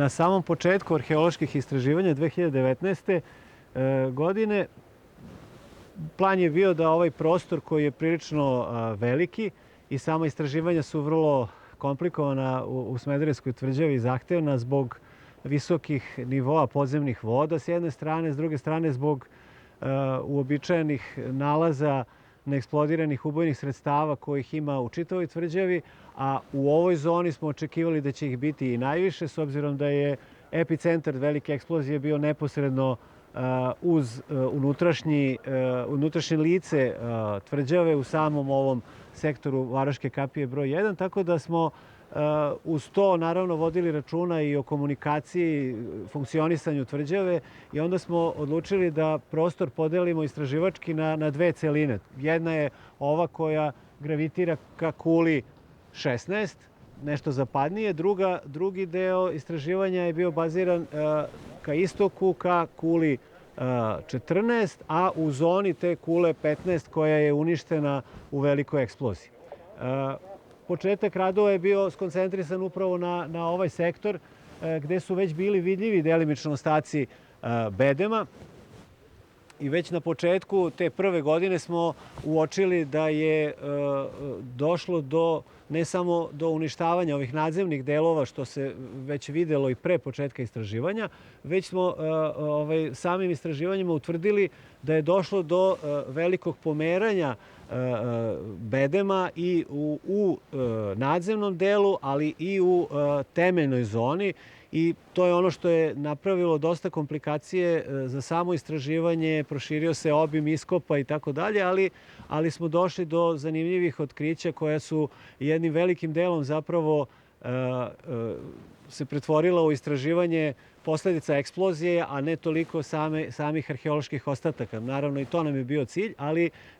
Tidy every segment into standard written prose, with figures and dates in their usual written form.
Na samom početku arheoloških istraživanja 2019. godine plan je bio da ovaj prostor koji je prilično veliki i sama istraživanja su vrlo komplikovana u Smederevskoj tvrđavi i zahtevna zbog visokih nivoa podzemnih voda s jedne strane, s druge strane zbog uobičajenih nalaza neeksplodiranih ubojnih sredstava kojih ima u čitavoj tvrđavi, a u ovoj zoni smo očekivali da će ih biti i najviše, s obzirom da je epicentar velike eksplozije bio neposredno uz unutrašnje lice tvrđave u samom ovom sektoru Varoške kapije broj 1, tako da smo uz to naravno vodili računa i o komunikaciji, funkcionisanju tvrđave i onda smo odlučili da prostor podelimo istraživački na dve celine. Jedna je ova koja gravitira ka kuli 16, nešto zapadnije. Drugi deo istraživanja je bio baziran ka istoku, ka kuli 14, a u zoni te kule 15 koja je uništena u velikoj eksploziji. Početak radova je bio skoncentrisan upravo na ovaj sektor gde su već bili vidljivi delimično ostaci bedema i već na početku te prve godine smo uočili da je došlo ne samo do uništavanja ovih nadzemnih delova, što se već videlo i pre početka istraživanja, već smo samim istraživanjima utvrdili da je došlo do velikog pomeranja bedema i u nadzemnom delu, ali i u temeljnoj zoni. I to je ono što je napravilo dosta komplikacije za samo istraživanje, proširio se obim iskopa i tako dalje, ali smo došli do zanimljivih otkrića koja su jednim velikim delom zapravo se pretvorila u istraživanje posledica eksplozije, a ne toliko samih arheoloških ostataka. Naravno i to nam je bio cilj,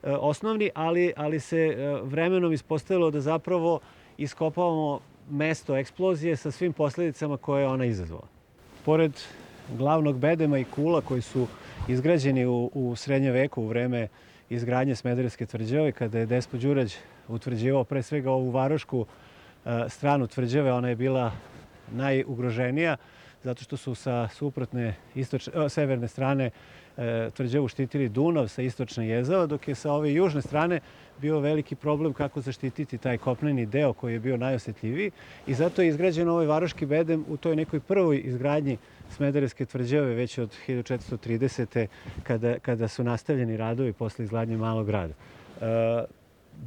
osnovni, ali se vremenom ispostavilo da zapravo iskopavamo mesto eksplozije sa svim posledicama koje je ona izazvala. Pored glavnog bedema i kula koji su izgrađeni u srednjem veku u vreme izgradnje Smederevske tvrđave, kada je Despo Đurađ utvrđivao pre svega ovu varošku stranu tvrđave, ona je bila najugroženija zato što su sa suprotne severne strane tvrđavu štitili Dunav sa istočne Jezava, dok je sa ove južne strane bio veliki problem kako zaštititi taj kopneni deo koji je bio najosetljiviji i zato je izgrađen ovaj varoški bedem u toj nekoj prvoj izgradnji Smederevske tvrđave već od 1430. kada su nastavljeni radovi posle izgradnje Malog grada.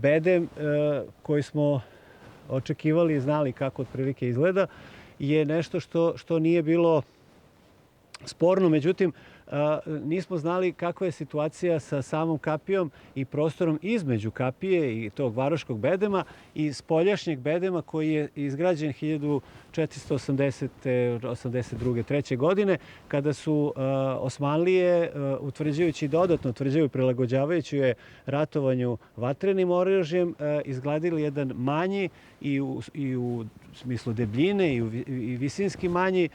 Bedem koji smo očekivali i znali kako otprilike izgleda je nešto što nije bilo sporno, međutim nismo znali kakva je situacija sa samom kapijom i prostorom između kapije i tog varoškog bedema i spoljašnjeg bedema koji je izgrađen 1482. 3. godine kada su Osmanlije, utvrđujući dodatno tvrđavu, prilagođavajući je ratovanju vatrenim oružjem, izgradili jedan manji i u smislu debljine i visinski manji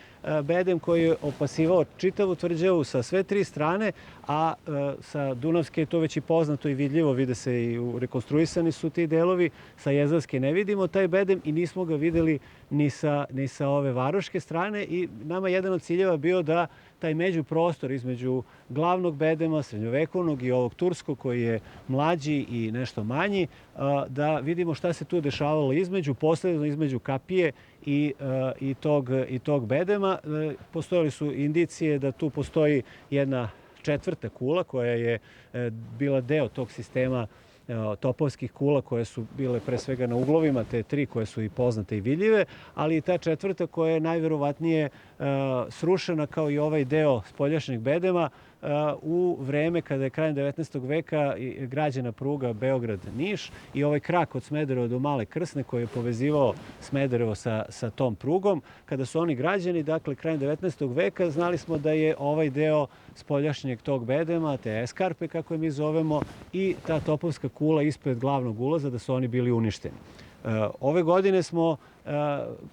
bedem koji je opasivao čitavu tvrđavu sa sve tri strane, a sa Dunavske je to već i poznato i vidljivo, vide se i rekonstruisani su ti delovi, sa Jezavske ne vidimo taj bedem i nismo ga videli ni sa ove varoške strane i nama jedan od ciljeva bio da taj međuprostor između glavnog bedema, srednjovekovnog i ovog turskog koji je mlađi i nešto manji, da vidimo šta se tu dešavalo posledno između kapije i tog bedema. Postojali su indicije da tu postoji jedna četvrta kula koja je bila deo tog sistema topovskih kula koje su bile pre svega na uglovima, te tri koje su i poznate i vidljive, ali i ta četvrta koja je najverovatnije srušena kao i ovaj deo spoljašnjeg bedema u vreme kada je krajem 19. veka građena pruga Beograd-Niš i ovaj krak od Smedereva do Male Krsne koji je povezivao Smederevo sa tom prugom. Kada su oni građeni, dakle krajem 19. veka, znali smo da je ovaj deo spoljašnjeg tog bedema, te eskarpe kako je mi zovemo, i ta topovska kula ispred glavnog ulaza, da su oni bili uništeni. Ove godine smo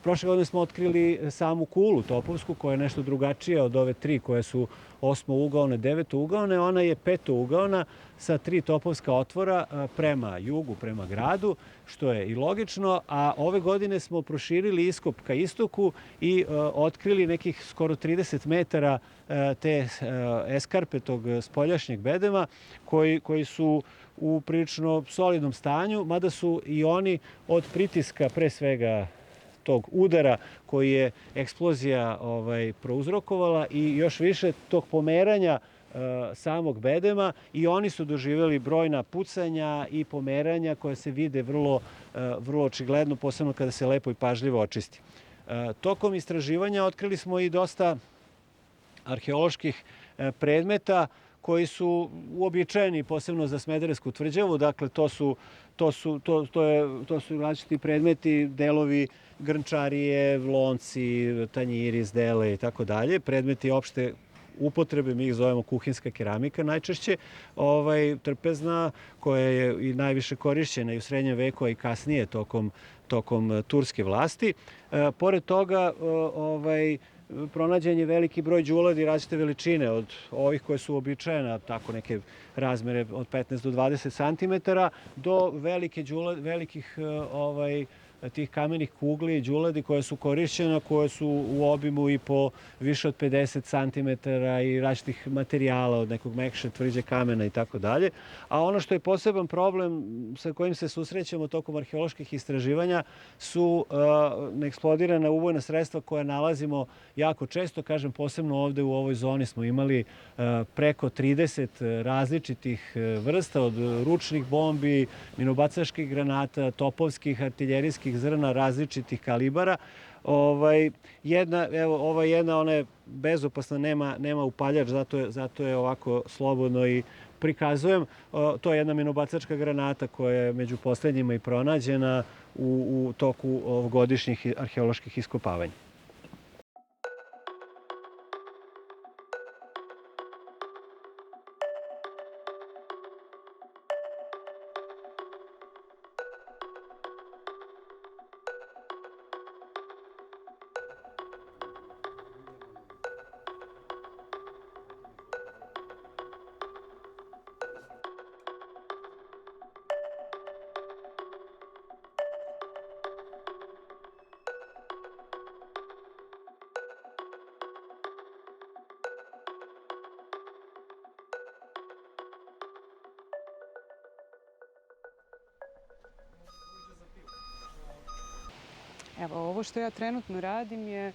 Prošle godine smo otkrili samu kulu topovsku, koja je nešto drugačija od ove 3 koje su osmougaone, devetougaone. Ona je petougaona sa 3 topovska otvora prema jugu, prema gradu, što je i logično. A ove godine smo proširili iskop ka istoku i otkrili nekih skoro 30 metara te eskarpe tog spoljašnjeg bedema koji su u prilično solidnom stanju, mada su i oni od pritiska, pre svega tog udara koji je eksplozija prouzrokovala i još više tog pomeranja samog bedema, i oni su doživjeli brojna pucanja i pomeranja koje se vide vrlo očigledno, posebno kada se lepo i pažljivo očisti. Tokom istraživanja otkrili smo i dosta arheoloških predmeta koji su uobičajeni posebno za Smederevsku tvrđavu. Dakle, to su različiti predmeti, delovi grnčarije, lonci, tanjiri, zdele i tako dalje. Predmeti opšte upotrebe, mi ih zovemo kuhinska keramika najčešće, trpezna, koja je i najviše korišćena i u srednjem veku, a i kasnije tokom turske vlasti. Pored toga, pronađen je veliki broj đuladi različite veličine, od ovih koje su uobičajena, tako neke razmere od 15 do 20 cm, do velikih tih kamenih kugli i đuladi koje su korišćene, koje su u obimu i po više od 50 cm i različitih materijala, od nekog mekše, tvrđe kamena i tako dalje. A ono što je poseban problem sa kojim se susrećemo tokom arheoloških istraživanja su neeksplodirana ubojna sredstva koja nalazimo jako često. Kažem, posebno ovde u ovoj zoni smo imali preko 30 različitih vrsta, od ručnih bombi, minobacačkih granata, topovskih, artiljerijskih zrna različitih kalibara. Ova jedna, ona je bezopasna, nema upaljač, zato je ovako slobodno i prikazujem. To je jedna minobacačka granata koja je među poslednjima i pronađena u toku ovogodišnjih arheoloških iskopavanja. Evo, ovo što ja trenutno radim je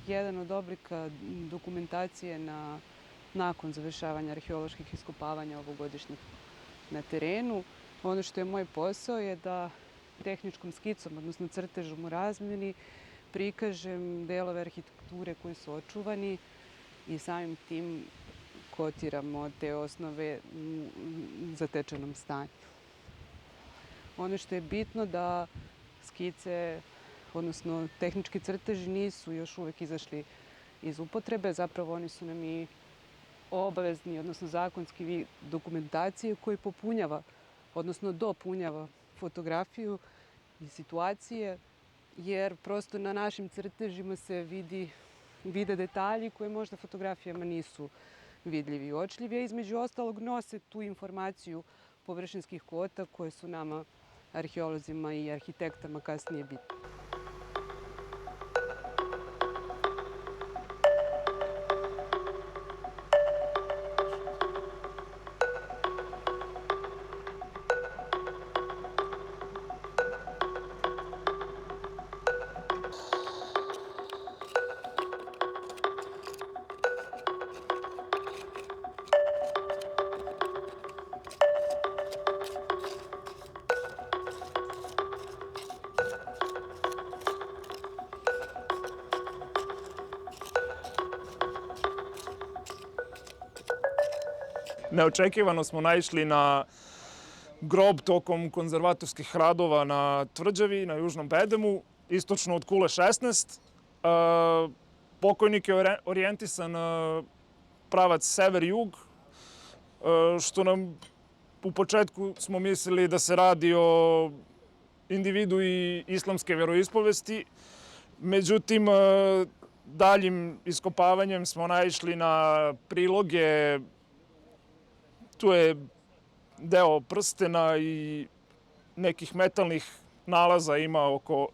jedan od oblika dokumentacije nakon završavanja arheoloških iskopavanja ovogodišnjih na terenu. Ono što je moj posao je da tehničkom skicom, odnosno crtežom u razmeni, prikažem delove arhitekture koji su očuvani i samim tim kotiramo te osnove u zatečenom stanju. Ono što je bitno da skice, odnosno tehnički crteži, nisu još uvek izašli iz upotrebe. Zapravo oni su nam i obavezni, odnosno zakonski vid dokumentacije koji popunjava, odnosno dopunjava fotografiju i situacije, jer prosto na našim crtežima se vide detalji koje možda fotografijama nisu vidljivi i uočljivi, a između ostalog nose tu informaciju površinskih kota koje su nama, arheolozima i arhitektama, kasnije bitne. Neočekivano smo naišli na grob tokom konzervatorskih radova na tvrđavi, na Južnom bedemu, istočno od Kule 16. Pokojnik je orijentisan pravac sever-jug, što nam u početku smo mislili da se radi o individui islamske veroispovesti. Međutim, daljim iskopavanjem smo naišli na priloge. Tu je deo prstena i nekih metalnih nalaza ima oko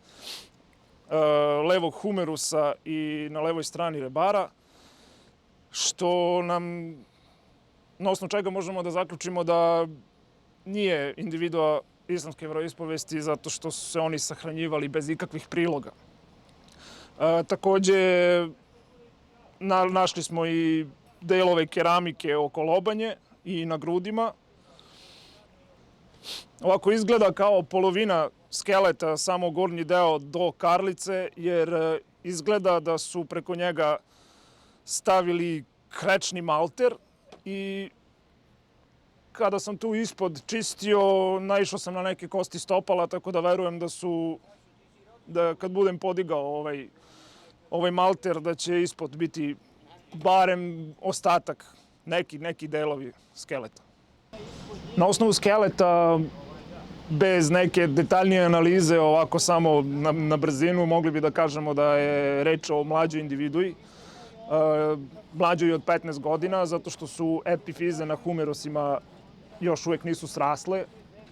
levog humerusa i na levoj strani rebara, što nam, na osnovu čega možemo da zaključimo da nije individua islamske veroispovesti zato što su se oni sahranjivali bez ikakvih priloga. Takođe, našli smo i delove keramike oko lobanje i na grudima. Ovako izgleda kao polovina skeleta, samo gornji deo do karlice, jer izgleda da su preko njega stavili krečni malter i kada sam tu ispod čistio, naišao sam na neke kosti stopala, tako da verujem da kad budem podigao ovaj malter, da će ispod biti barem ostatak, neki delovi skeleta. Na osnovu skeleta, bez neke detaljnije analize, ovako samo na brzinu, mogli bi da kažemo da je reč o mlađoj individui, mlađoj od 15 godina, zato što su epifize na humerosima još uvek nisu srasle,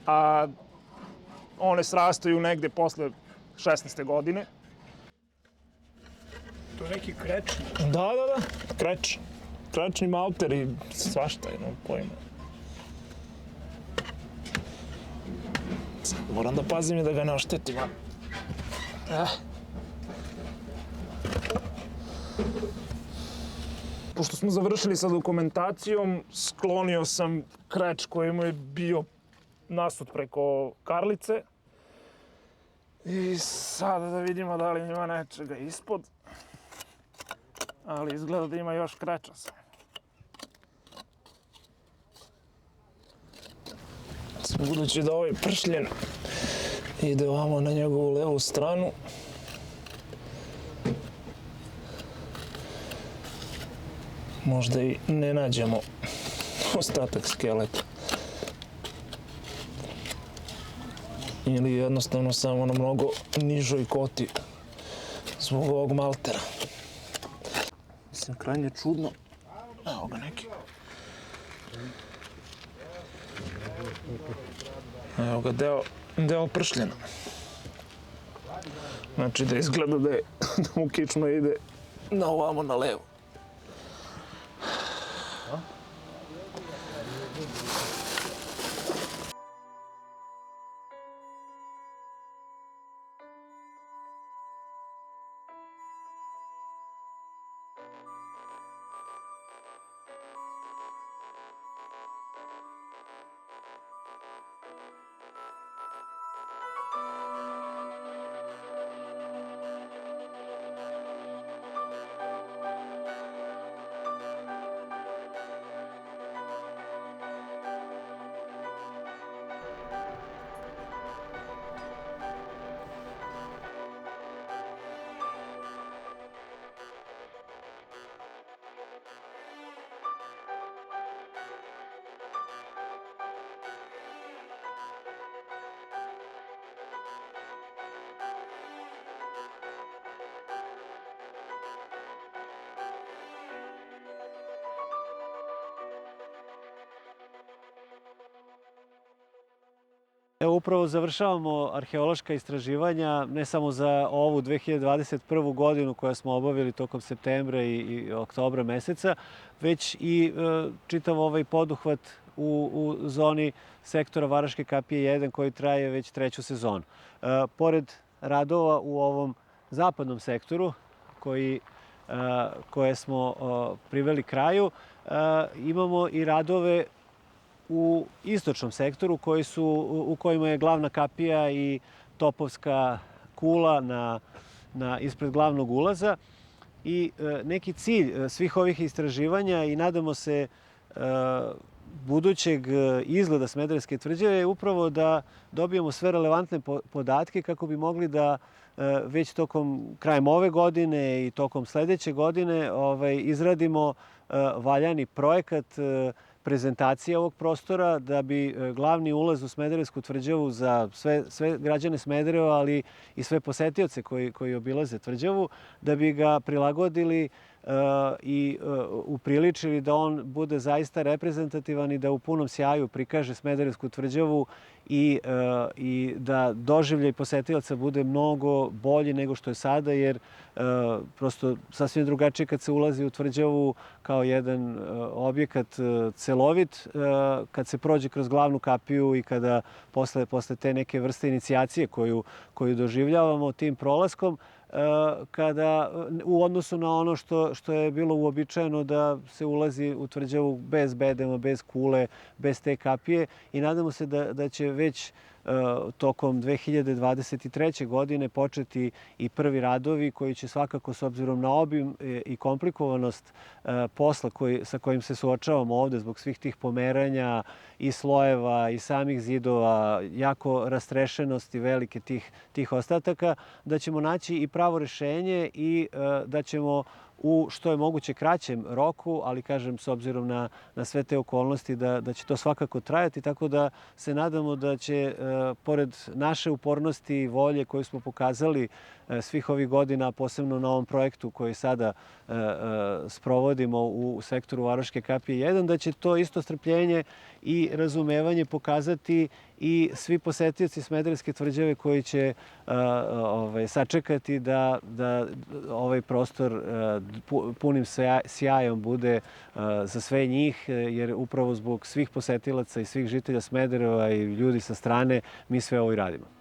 a one srastaju negde posle 16. godine. To je neki krečni. Da, krečni malter i svašta, jedno pojma. Moram da pazim i da ga ne oštetim. Pošto smo završili sa dokumentacijom, sklonio sam kreč koji mu je bio nasut preko karlice. I sada da vidimo da li ima nečega ispod. Ali izgleda da ima još kreča sam. Budući da ovaj pršljen ide ovamo na njegovu levu stranu, možda i ne nađemo ostatak skeleta. Ili jednostavno samo na mnogo nižoj koti zbog ovog maltera. Mislim, krajnje čudno. Evo ga neki. Evo ga deo pršljena. Znači da izgleda da mu kičma ide na ovamo na levo. Evo, upravo završavamo arheološka istraživanja, ne samo za ovu 2021. godinu koja smo obavili tokom septembra i oktobra meseca, već i čitav ovaj poduhvat u zoni sektora Varoške kapije 1 koji traje već 3. sezonu. Pored radova u ovom zapadnom sektoru koje smo priveli kraju, imamo i radove u istočnom sektoru u kojima je glavna kapija i topovska kula ispred glavnog ulaza. I neki cilj svih ovih istraživanja i nadamo se budućeg izgleda Smederevske tvrđave je upravo da dobijemo sve relevantne podatke kako bi mogli da već krajem ove godine i tokom sledeće godine izradimo valjani projekat prezentacija ovog prostora, da bi glavni ulaz u Smederevsku tvrđavu za sve građane Smedereva, ali i sve posetioce koji obilaze tvrđavu, da bi ga prilagodili i upriličili da on bude zaista reprezentativan i da u punom sjaju prikaže Smederevsku tvrđavu i da doživljaj posetioca bude mnogo bolji nego što je sada, jer prosto sasvim drugačije kad se ulazi u tvrđavu kao jedan objekat celovit, kad se prođe kroz glavnu kapiju i kada posle te neke vrste inicijacije koju doživljavamo tim prolaskom, kada u odnosu na ono što je bilo uobičajeno da se ulazi u tvrđavu bez bedema, bez kule, bez te kapije, i nadamo se da će već tokom 2023. godine početi i prvi radovi koji će svakako, s obzirom na obim i komplikovanost posla sa kojim se suočavamo ovde zbog svih tih pomeranja i slojeva i samih zidova, jako rastrešenosti velike tih ostataka, da ćemo naći i pravo rešenje i da ćemo u što je moguće kraćem roku, ali kažem, s obzirom na sve te okolnosti, da će to svakako trajati, tako da se nadamo da će, pored naše upornosti i volje koju smo pokazali svih ovih godina, posebno na ovom projektu koji sada sprovodimo u sektoru Varoške kapije 1, da će to isto strpljenje i razumevanje pokazati i svi posetioci Smederevske tvrđave koji će sačekati da ovaj prostor punim sjajom bude za sve njih, jer upravo zbog svih posetilaca i svih žitelja Smedereva i ljudi sa strane mi sve ovo i radimo.